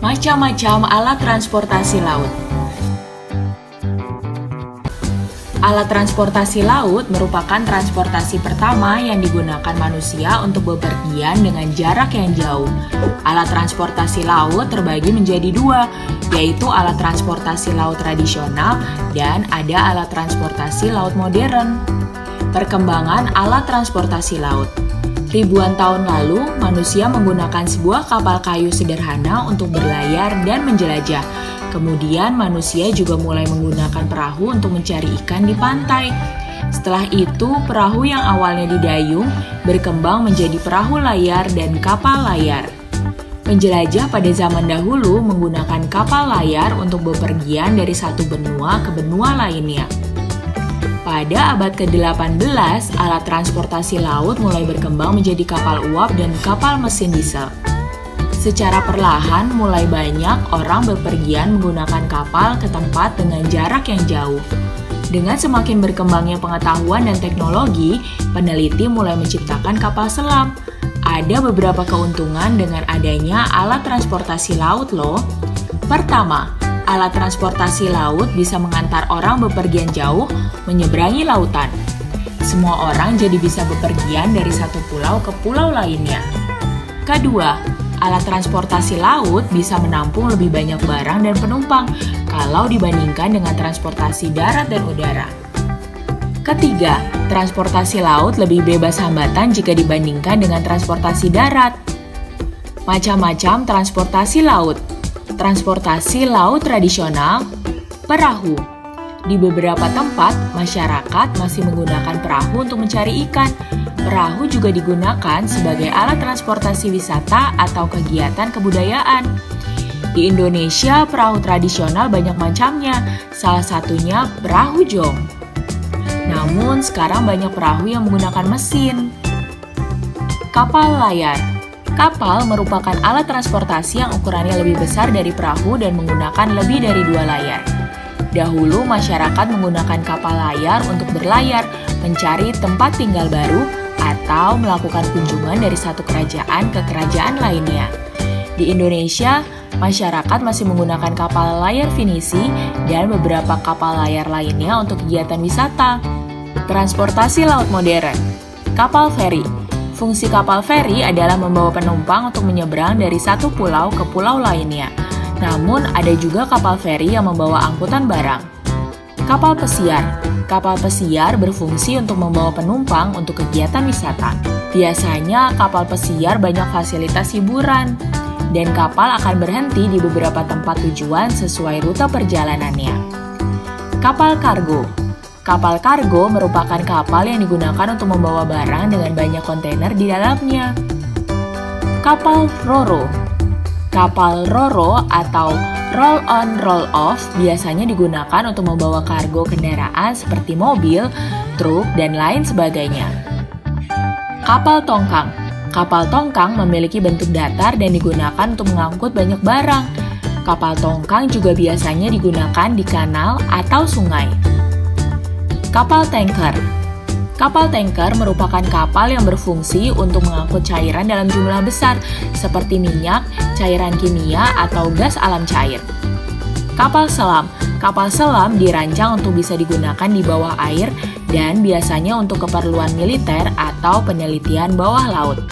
Macam-macam alat transportasi laut. Alat transportasi laut merupakan transportasi pertama yang digunakan manusia untuk bepergian dengan jarak yang jauh. Alat transportasi laut terbagi menjadi dua, yaitu alat transportasi laut tradisional dan ada alat transportasi laut modern. Perkembangan alat transportasi laut. Ribuan tahun lalu, manusia menggunakan sebuah kapal kayu sederhana untuk berlayar dan menjelajah. Kemudian manusia juga mulai menggunakan perahu untuk mencari ikan di pantai. Setelah itu, perahu yang awalnya didayung berkembang menjadi perahu layar dan kapal layar. Penjelajah pada zaman dahulu menggunakan kapal layar untuk bepergian dari satu benua ke benua lainnya. Pada abad ke-18, alat transportasi laut mulai berkembang menjadi kapal uap dan kapal mesin diesel. Secara perlahan, mulai banyak orang bepergian menggunakan kapal ke tempat dengan jarak yang jauh. Dengan semakin berkembangnya pengetahuan dan teknologi, peneliti mulai menciptakan kapal selam. Ada beberapa keuntungan dengan adanya alat transportasi laut loh. Pertama, alat transportasi laut bisa mengantar orang bepergian jauh menyeberangi lautan. Semua orang jadi bisa bepergian dari satu pulau ke pulau lainnya. Kedua, alat transportasi laut bisa menampung lebih banyak barang dan penumpang kalau dibandingkan dengan transportasi darat dan udara. Ketiga, transportasi laut lebih bebas hambatan jika dibandingkan dengan transportasi darat. Macam-macam transportasi laut. Transportasi laut tradisional, perahu. Di beberapa tempat, masyarakat masih menggunakan perahu untuk mencari ikan. Perahu juga digunakan sebagai alat transportasi wisata atau kegiatan kebudayaan. Di Indonesia, perahu tradisional banyak macamnya, salah satunya perahu jong. Namun, sekarang banyak perahu yang menggunakan mesin. Kapal layar. Kapal merupakan alat transportasi yang ukurannya lebih besar dari perahu dan menggunakan lebih dari dua layar. Dahulu, masyarakat menggunakan kapal layar untuk berlayar, mencari tempat tinggal baru, atau melakukan kunjungan dari satu kerajaan ke kerajaan lainnya. Di Indonesia, masyarakat masih menggunakan kapal layar finisi dan beberapa kapal layar lainnya untuk kegiatan wisata. Transportasi laut modern. Kapal feri. Fungsi kapal feri adalah membawa penumpang untuk menyeberang dari satu pulau ke pulau lainnya. Namun, ada juga kapal feri yang membawa angkutan barang. Kapal pesiar. Kapal pesiar berfungsi untuk membawa penumpang untuk kegiatan wisata. Biasanya, kapal pesiar banyak fasilitas hiburan, dan kapal akan berhenti di beberapa tempat tujuan sesuai rute perjalanannya. Kapal kargo. Kapal kargo merupakan kapal yang digunakan untuk membawa barang dengan banyak kontainer di dalamnya. Kapal ro-ro. Kapal ro-ro atau roll-on roll-off biasanya digunakan untuk membawa kargo kendaraan seperti mobil, truk, dan lain sebagainya. Kapal tongkang. Kapal tongkang memiliki bentuk datar dan digunakan untuk mengangkut banyak barang. Kapal tongkang juga biasanya digunakan di kanal atau sungai. Kapal tanker. Kapal tanker merupakan kapal yang berfungsi untuk mengangkut cairan dalam jumlah besar, seperti minyak, cairan kimia, atau gas alam cair. Kapal selam. Kapal selam dirancang untuk bisa digunakan di bawah air dan biasanya untuk keperluan militer atau penelitian bawah laut.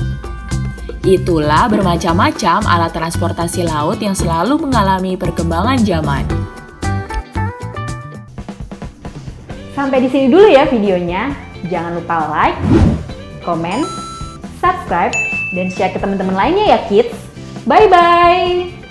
Itulah bermacam-macam alat transportasi laut yang selalu mengalami perkembangan zaman. Sampai di sini dulu ya videonya. Jangan lupa like, komen, subscribe, dan share ke teman-teman lainnya ya kids. Bye-bye!